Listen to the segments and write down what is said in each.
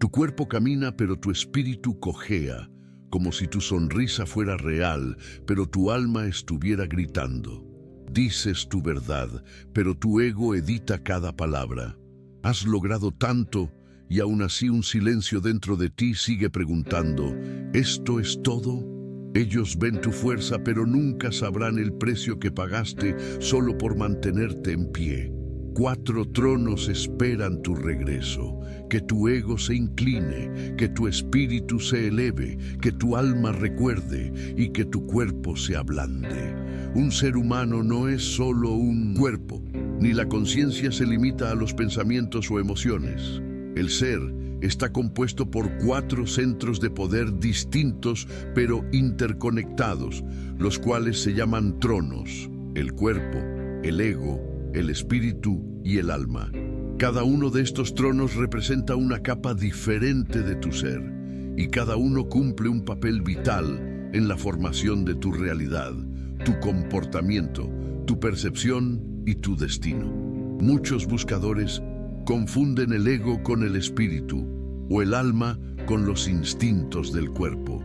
Tu cuerpo camina, pero tu espíritu cojea, como si tu sonrisa fuera real, pero tu alma estuviera gritando. Dices tu verdad, pero tu ego edita cada palabra. Has logrado tanto, y aún así un silencio dentro de ti sigue preguntando, ¿esto es todo? Ellos ven tu fuerza, pero nunca sabrán el precio que pagaste solo por mantenerte en pie. 4 tronos esperan tu regreso, que tu ego se incline, que tu espíritu se eleve, que tu alma recuerde y que tu cuerpo se ablande. Un ser humano no es solo un cuerpo, ni la conciencia se limita a los pensamientos o emociones. El ser está compuesto por 4 centros de poder distintos pero interconectados, los cuales se llaman tronos: el cuerpo, el ego, el espíritu y el alma. Cada uno de estos tronos representa una capa diferente de tu ser, y cada uno cumple un papel vital en la formación de tu realidad, tu comportamiento, tu percepción y tu destino. Muchos buscadores confunden el ego con el espíritu, o el alma con los instintos del cuerpo.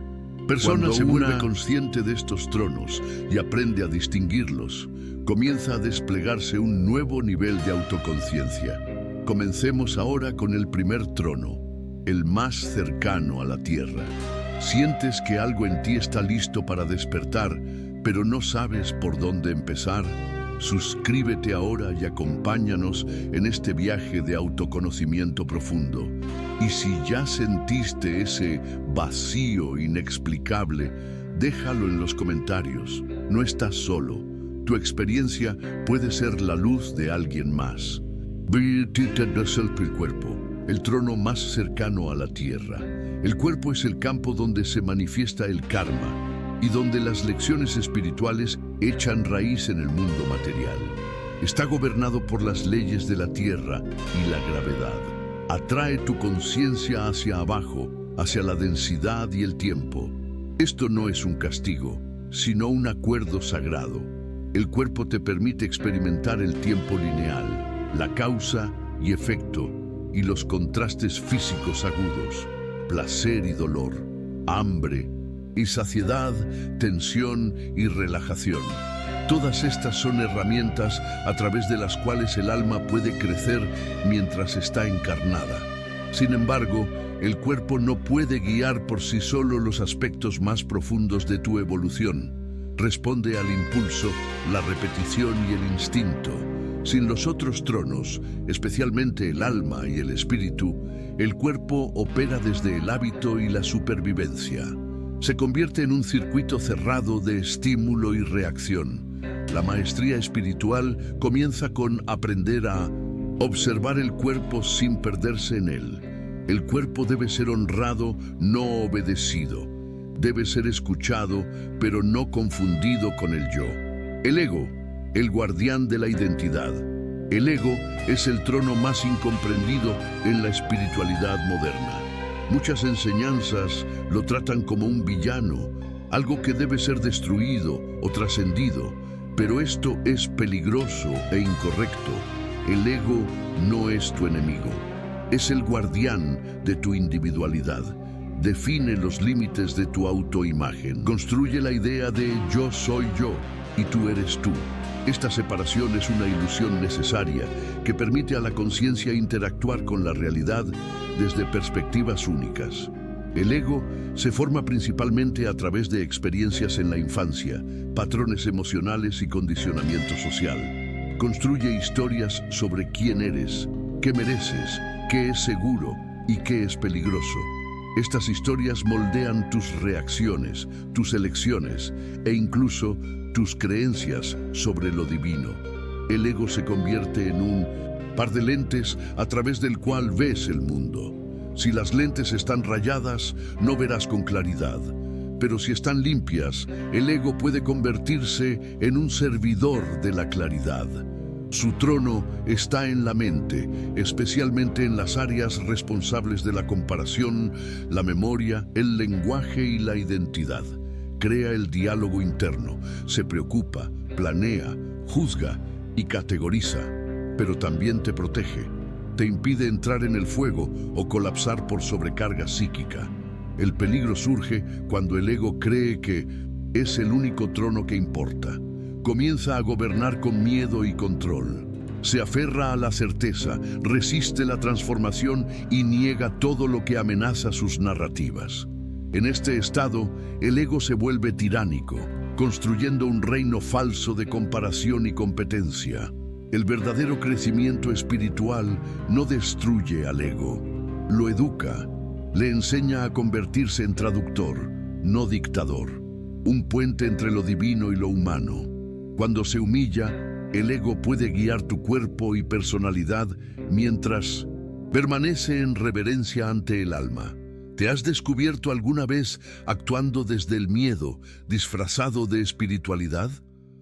Persona se vuelve consciente de estos tronos y aprende a distinguirlos. Comienza a desplegarse un nuevo nivel de autoconciencia. Comencemos ahora con el primer trono, el más cercano a la tierra. ¿Sientes que algo en ti está listo para despertar, pero no sabes por dónde empezar? Suscríbete ahora y acompáñanos en este viaje de autoconocimiento profundo. Y si ya sentiste ese vacío inexplicable, déjalo en los comentarios. No estás solo. Tu experiencia puede ser la luz de alguien más. El cuerpo, el trono más cercano a la tierra. El cuerpo es el campo donde se manifiesta el karma y donde las lecciones espirituales echan raíz en el mundo material. Está gobernado por las leyes de la tierra y la gravedad. Atrae tu conciencia hacia abajo, hacia la densidad y el tiempo. Esto no es un castigo, sino un acuerdo sagrado. El cuerpo te permite experimentar el tiempo lineal, la causa y efecto, y los contrastes físicos agudos, placer y dolor, hambre y saciedad, tensión y relajación. Todas estas son herramientas a través de las cuales el alma puede crecer mientras está encarnada. Sin embargo, el cuerpo no puede guiar por sí solo los aspectos más profundos de tu evolución. Responde al impulso, la repetición y el instinto. Sin los otros tronos, especialmente el alma y el espíritu, el cuerpo opera desde el hábito y la supervivencia. Se convierte en un circuito cerrado de estímulo y reacción. La maestría espiritual comienza con aprender a observar el cuerpo sin perderse en él. El cuerpo debe ser honrado, no obedecido. Debe ser escuchado, pero no confundido con el yo. El ego, el guardián de la identidad. El ego es el trono más incomprendido en la espiritualidad moderna. Muchas enseñanzas lo tratan como un villano, algo que debe ser destruido o trascendido, pero esto es peligroso e incorrecto. El ego no es tu enemigo, es el guardián de tu individualidad. Define los límites de tu autoimagen. Construye la idea de yo soy yo y tú eres tú. Esta separación es una ilusión necesaria que permite a la conciencia interactuar con la realidad desde perspectivas únicas. El ego se forma principalmente a través de experiencias en la infancia, patrones emocionales y condicionamiento social. Construye historias sobre quién eres, qué mereces, qué es seguro y qué es peligroso. Estas historias moldean tus reacciones, tus elecciones e incluso tus creencias sobre lo divino. El ego se convierte en un par de lentes a través del cual ves el mundo. Si las lentes están rayadas, no verás con claridad. Pero si están limpias, el ego puede convertirse en un servidor de la claridad. Su trono está en la mente, especialmente en las áreas responsables de la comparación, la memoria, el lenguaje y la identidad. Crea el diálogo interno, se preocupa, planea, juzga y categoriza, pero también te protege. te impide entrar en el fuego o colapsar por sobrecarga psíquica. El peligro surge cuando el ego cree que es el único trono que importa. Comienza a gobernar con miedo y control. Se aferra a la certeza, resiste la transformación y niega todo lo que amenaza sus narrativas. En este estado, el ego se vuelve tiránico, construyendo un reino falso de comparación y competencia. El verdadero crecimiento espiritual no destruye al ego, lo educa, le enseña a convertirse en traductor, no dictador, un puente entre lo divino y lo humano. Cuando se humilla, el ego puede guiar tu cuerpo y personalidad mientras permanece en reverencia ante el alma. ¿Te has descubierto alguna vez actuando desde el miedo, disfrazado de espiritualidad?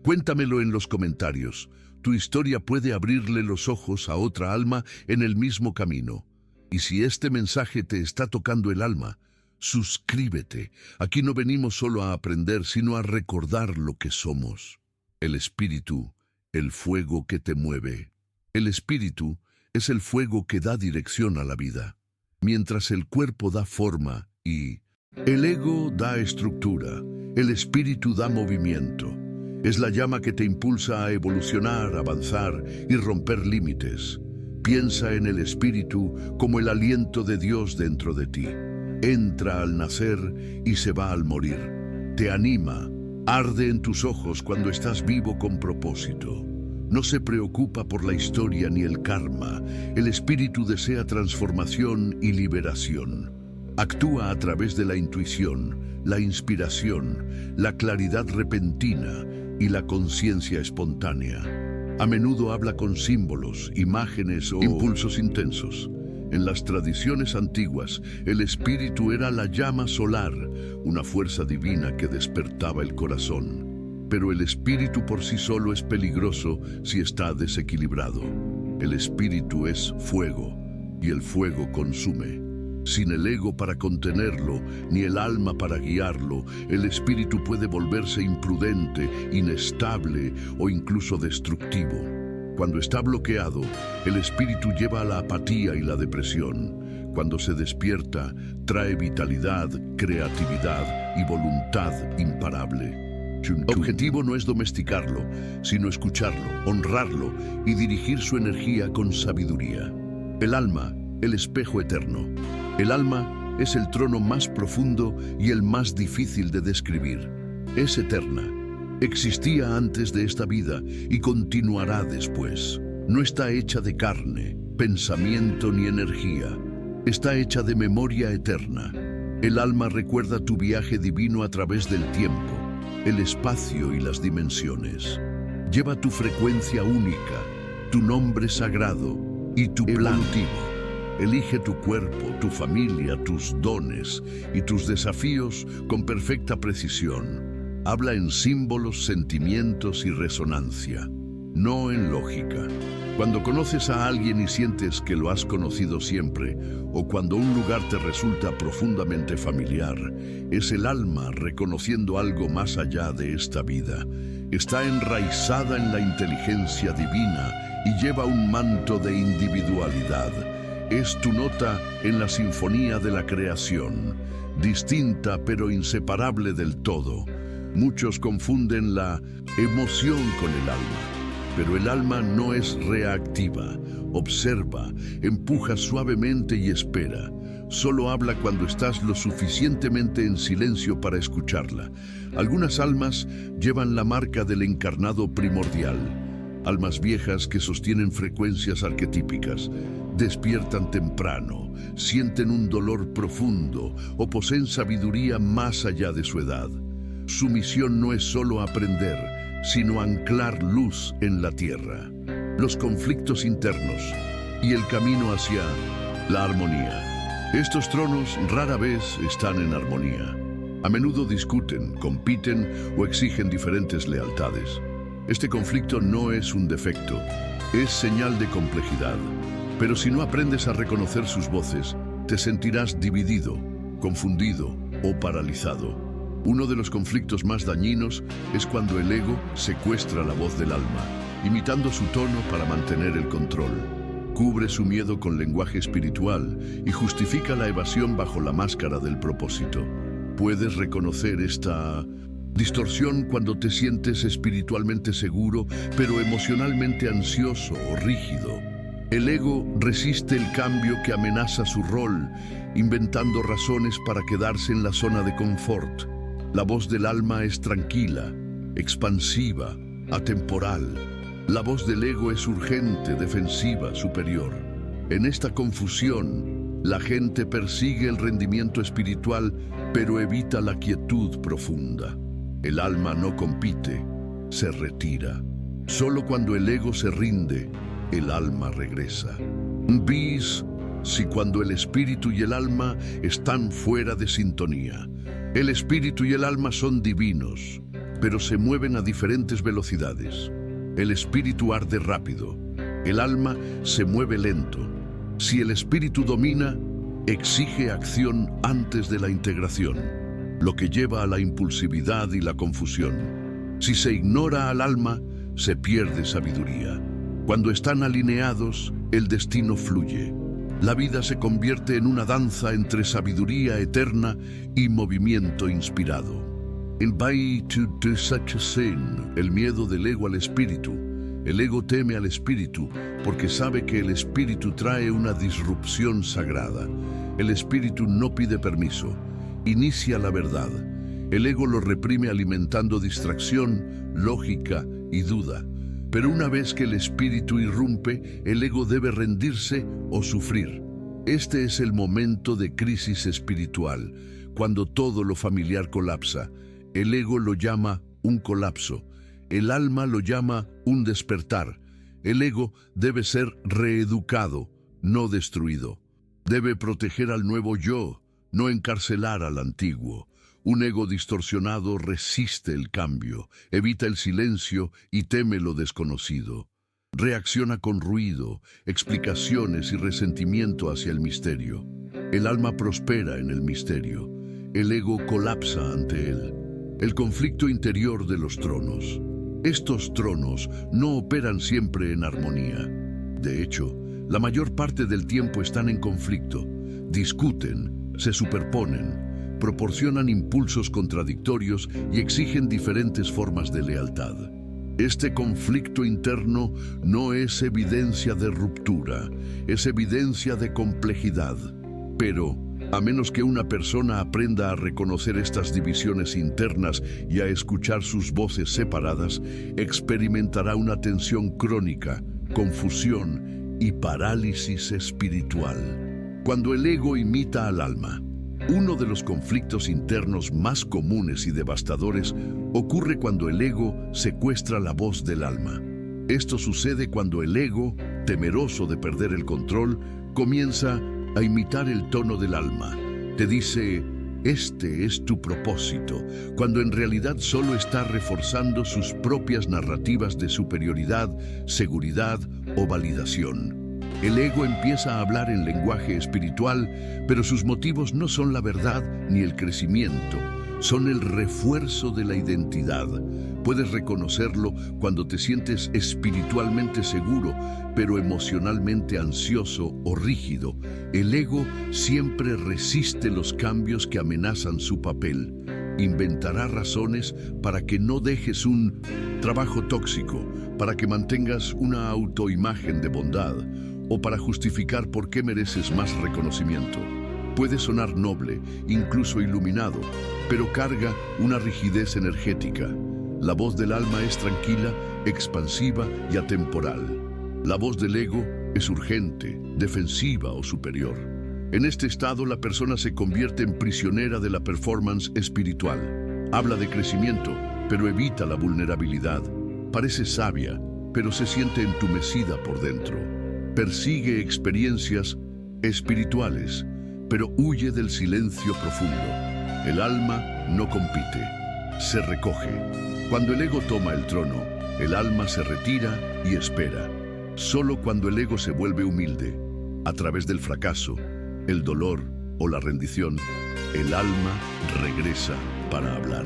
Cuéntamelo en los comentarios. Tu historia puede abrirle los ojos a otra alma en el mismo camino. Y si este mensaje te está tocando el alma, suscríbete. Aquí no venimos solo a aprender, sino a recordar lo que somos. El espíritu, el fuego que te mueve. El espíritu es el fuego que da dirección a la vida, mientras el cuerpo da forma y el ego da estructura, el espíritu da movimiento. Es la llama que te impulsa a evolucionar, avanzar y romper límites. Piensa en el espíritu como el aliento de Dios dentro de ti. Entra al nacer y se va al morir. Te anima, arde en tus ojos cuando estás vivo con propósito. No se preocupa por la historia ni el karma. El espíritu desea transformación y liberación. Actúa a través de la intuición, la inspiración, la claridad repentina y la conciencia espontánea. A menudo habla con símbolos, imágenes o impulsos intensos. En las tradiciones antiguas, el espíritu era la llama solar, una fuerza divina que despertaba el corazón. Pero el espíritu por sí solo es peligroso si está desequilibrado. El espíritu es fuego, y el fuego consume. Sin el ego para contenerlo, ni el alma para guiarlo, el espíritu puede volverse imprudente, inestable o incluso destructivo. Cuando está bloqueado, el espíritu lleva a la apatía y la depresión. Cuando se despierta, trae vitalidad, creatividad y voluntad imparable. El objetivo no es domesticarlo, sino escucharlo, honrarlo y dirigir su energía con sabiduría. El alma, el espejo eterno. El alma es el trono más profundo y el más difícil de describir. Es eterna. Existía antes de esta vida y continuará después. No está hecha de carne, pensamiento ni energía. Está hecha de memoria eterna. El alma recuerda tu viaje divino a través del tiempo, el espacio y las dimensiones. Lleva tu frecuencia única, tu nombre sagrado y tu plan. Elige tu cuerpo, tu familia, tus dones y tus desafíos con perfecta precisión. Habla en símbolos, sentimientos y resonancia, no en lógica. Cuando conoces a alguien y sientes que lo has conocido siempre, o cuando un lugar te resulta profundamente familiar, es el alma reconociendo algo más allá de esta vida. Está enraizada en la inteligencia divina y lleva un manto de individualidad. Es tu nota en la sinfonía de la creación, distinta pero inseparable del todo. Muchos confunden la emoción con el alma, pero el alma no es reactiva, observa, empuja suavemente y espera. Solo habla cuando estás lo suficientemente en silencio para escucharla. Algunas almas llevan la marca del encarnado primordial, almas viejas que sostienen frecuencias arquetípicas, despiertan temprano, sienten un dolor profundo o poseen sabiduría más allá de su edad. Su misión no es solo aprender, sino anclar luz en la tierra, los conflictos internos y el camino hacia la armonía. Estos tronos rara vez están en armonía. A menudo discuten, compiten o exigen diferentes lealtades. Este conflicto no es un defecto, es señal de complejidad. Pero si no aprendes a reconocer sus voces, te sentirás dividido, confundido o paralizado. Uno de los conflictos más dañinos es cuando el ego secuestra la voz del alma, imitando su tono para mantener el control. cubre su miedo con lenguaje espiritual y justifica la evasión bajo la máscara del propósito. Puedes reconocer esta distorsión cuando te sientes espiritualmente seguro, pero emocionalmente ansioso o rígido. El ego resiste el cambio que amenaza su rol, inventando razones para quedarse en la zona de confort. La voz del alma es tranquila, expansiva, atemporal. La voz del ego es urgente, defensiva, superior. En esta confusión, la gente persigue el rendimiento espiritual, pero evita la quietud profunda. El alma no compite, se retira. Solo cuando el ego se rinde, el alma regresa. ¿Ves si cuando el espíritu y el alma están fuera de sintonía? El espíritu y el alma son divinos, pero se mueven a diferentes velocidades. El espíritu arde rápido, el alma se mueve lento. Si el espíritu domina, exige acción antes de la integración, lo que lleva a la impulsividad y la confusión. Si se ignora al alma, se pierde sabiduría. Cuando están alineados, el destino fluye. La vida se convierte en una danza entre sabiduría eterna y movimiento inspirado. Invite to such a sin, el miedo del ego al espíritu. El ego teme al espíritu porque sabe que el espíritu trae una disrupción sagrada. El espíritu no pide permiso, inicia la verdad. El ego lo reprime alimentando distracción, lógica y duda. Pero una vez que el espíritu irrumpe, el ego debe rendirse o sufrir. Este es el momento de crisis espiritual, cuando todo lo familiar colapsa. El ego lo llama un colapso. El alma lo llama un despertar. El ego debe ser reeducado, no destruido. Debe proteger al nuevo yo, no encarcelar al antiguo. Un ego distorsionado resiste el cambio, evita el silencio y teme lo desconocido. Reacciona con ruido, explicaciones y resentimiento hacia el misterio. El alma prospera en el misterio. El ego colapsa ante él. El conflicto interior de los tronos. Estos tronos no operan siempre en armonía. De hecho, la mayor parte del tiempo están en conflicto. Discuten, se superponen, proporcionan impulsos contradictorios y exigen diferentes formas de lealtad. Este conflicto interno no es evidencia de ruptura, es evidencia de complejidad. Pero, a menos que una persona aprenda a reconocer estas divisiones internas y a escuchar sus voces separadas, experimentará una tensión crónica, confusión y parálisis espiritual. Cuando el ego imita al alma, uno de los conflictos internos más comunes y devastadores ocurre cuando el ego secuestra la voz del alma. Esto sucede cuando el ego, temeroso de perder el control, comienza a imitar el tono del alma. Te dice, este es tu propósito, cuando en realidad solo está reforzando sus propias narrativas de superioridad, seguridad o validación. El ego empieza a hablar en lenguaje espiritual, pero sus motivos no son la verdad ni el crecimiento, son el refuerzo de la identidad. Puedes reconocerlo cuando te sientes espiritualmente seguro, pero emocionalmente ansioso o rígido. El ego siempre resiste los cambios que amenazan su papel. Inventará razones para que no dejes un trabajo tóxico, para que mantengas una autoimagen de bondad, o para justificar por qué mereces más reconocimiento. Puede sonar noble, incluso iluminado, pero carga una rigidez energética. La voz del alma es tranquila, expansiva y atemporal. La voz del ego es urgente, defensiva o superior. En este estado, la persona se convierte en prisionera de la performance espiritual. Habla de crecimiento, pero evita la vulnerabilidad. Parece sabia, pero se siente entumecida por dentro. Persigue experiencias espirituales, pero huye del silencio profundo. El alma no compite, se recoge. Cuando el ego toma el trono, el alma se retira y espera. Solo cuando el ego se vuelve humilde, a través del fracaso, el dolor o la rendición, el alma regresa para hablar.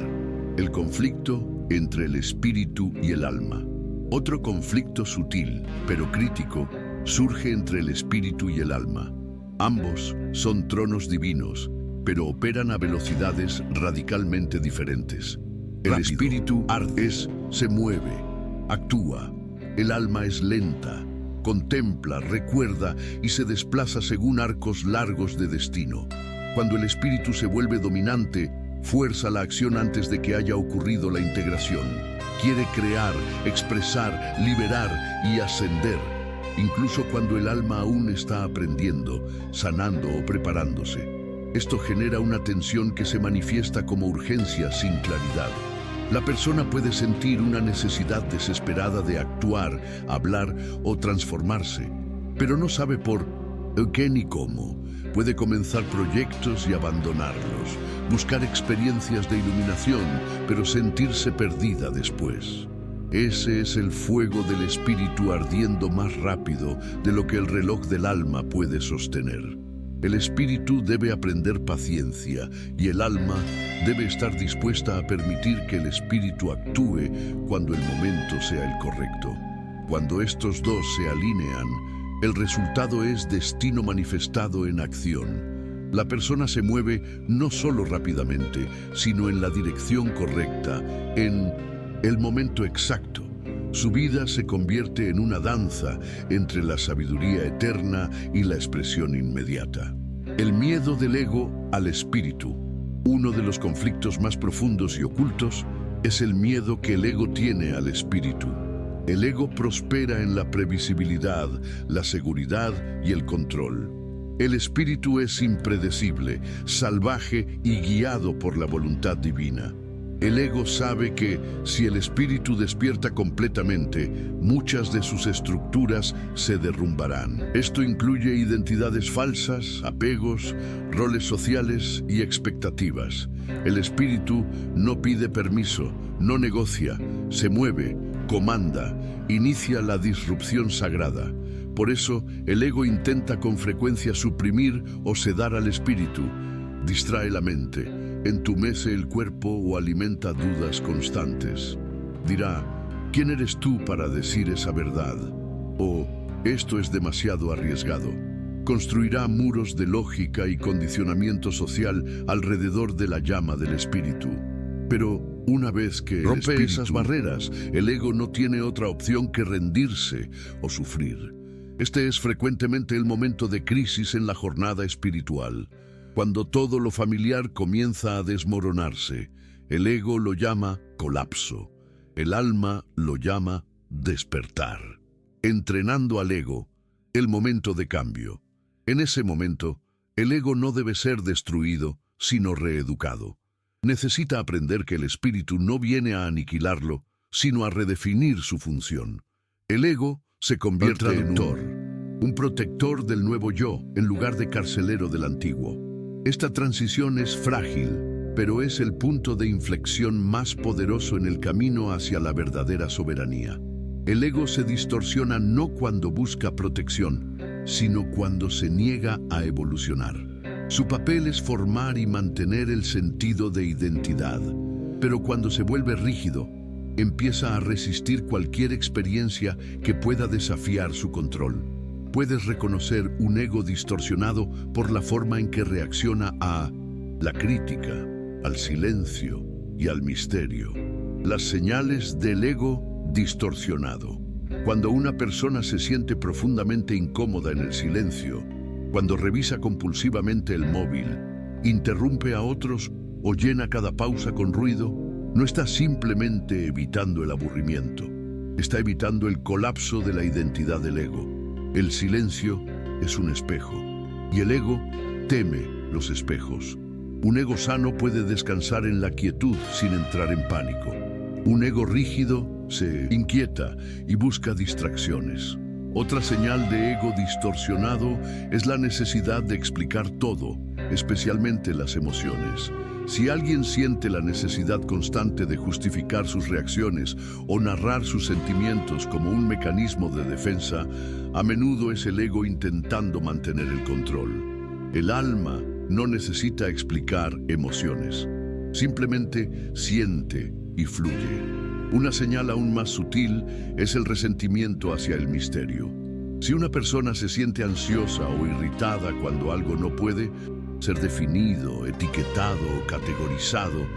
El conflicto entre el espíritu y el alma. Otro conflicto sutil, pero crítico, surge entre el espíritu y el alma. Ambos son tronos divinos, pero operan a velocidades radicalmente diferentes. El espíritu se mueve, actúa. El alma es lenta, contempla, recuerda y se desplaza según arcos largos de destino. Cuando el espíritu se vuelve dominante, fuerza la acción antes de que haya ocurrido la integración. Quiere crear, expresar, liberar y ascender, incluso cuando el alma aún está aprendiendo, sanando o preparándose. Esto genera una tensión que se manifiesta como urgencia sin claridad. La persona puede sentir una necesidad desesperada de actuar, hablar o transformarse, pero no sabe por qué ni cómo. Puede comenzar proyectos y abandonarlos, buscar experiencias de iluminación, pero sentirse perdida después. Ese es el fuego del espíritu ardiendo más rápido de lo que el reloj del alma puede sostener. El espíritu debe aprender paciencia y el alma debe estar dispuesta a permitir que el espíritu actúe cuando el momento sea el correcto. Cuando estos dos se alinean, el resultado es destino manifestado en acción. La persona se mueve no solo rápidamente, sino en la dirección correcta, en el momento exacto. Su vida se convierte en una danza entre la sabiduría eterna y la expresión inmediata. El miedo del ego al espíritu. Uno de los conflictos más profundos y ocultos es el miedo que el ego tiene al espíritu. El ego prospera en la previsibilidad, la seguridad y el control. El espíritu es impredecible, salvaje y guiado por la voluntad divina. El ego sabe que, si el espíritu despierta completamente, muchas de sus estructuras se derrumbarán. Esto incluye identidades falsas, apegos, roles sociales y expectativas. El espíritu no pide permiso, no negocia, se mueve, comanda, inicia la disrupción sagrada. Por eso, el ego intenta con frecuencia suprimir o sedar al espíritu, distrae la mente, entumece el cuerpo o alimenta dudas constantes. Dirá, ¿quién eres tú para decir esa verdad? O, esto es demasiado arriesgado. Construirá muros de lógica y condicionamiento social alrededor de la llama del espíritu. Pero una vez que rompe esas barreras, el ego no tiene otra opción que rendirse o sufrir. Este es frecuentemente el momento de crisis en la jornada espiritual. Cuando todo lo familiar comienza a desmoronarse, el ego lo llama colapso, el alma lo llama despertar. Entrenando al ego, el momento de cambio. En ese momento, el ego no debe ser destruido, sino reeducado. Necesita aprender que el espíritu no viene a aniquilarlo, sino a redefinir su función. El ego se convierte en un protector del nuevo yo, en lugar de carcelero del antiguo. Esta transición es frágil, pero es el punto de inflexión más poderoso en el camino hacia la verdadera soberanía. El ego se distorsiona no cuando busca protección, sino cuando se niega a evolucionar. Su papel es formar y mantener el sentido de identidad, pero cuando se vuelve rígido, empieza a resistir cualquier experiencia que pueda desafiar su control. Puedes reconocer un ego distorsionado por la forma en que reacciona a la crítica, al silencio y al misterio. Las señales del ego distorsionado. Cuando una persona se siente profundamente incómoda en el silencio, cuando revisa compulsivamente el móvil, interrumpe a otros o llena cada pausa con ruido, no está simplemente evitando el aburrimiento, está evitando el colapso de la identidad del ego. El silencio es un espejo, y el ego teme los espejos. Un ego sano puede descansar en la quietud sin entrar en pánico. Un ego rígido se inquieta y busca distracciones. Otra señal de ego distorsionado es la necesidad de explicar todo, especialmente las emociones. Si alguien siente la necesidad constante de justificar sus reacciones o narrar sus sentimientos como un mecanismo de defensa, a menudo es el ego intentando mantener el control. El alma no necesita explicar emociones, simplemente siente y fluye. Una señal aún más sutil es el resentimiento hacia el misterio. Si una persona se siente ansiosa o irritada cuando algo no puede ser definido, etiquetado o categorizado,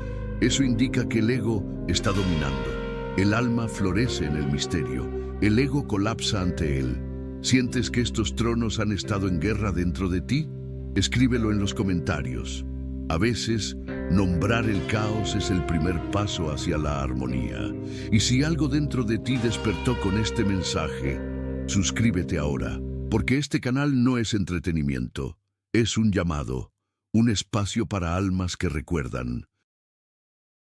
eso indica que el ego está dominando. El alma florece en el misterio, el ego colapsa ante él. ¿Sientes que estos tronos han estado en guerra dentro de ti? Escríbelo en los comentarios. A veces, nombrar el caos es el primer paso hacia la armonía. Y si algo dentro de ti despertó con este mensaje, suscríbete ahora, porque este canal no es entretenimiento, es un llamado, un espacio para almas que recuerdan.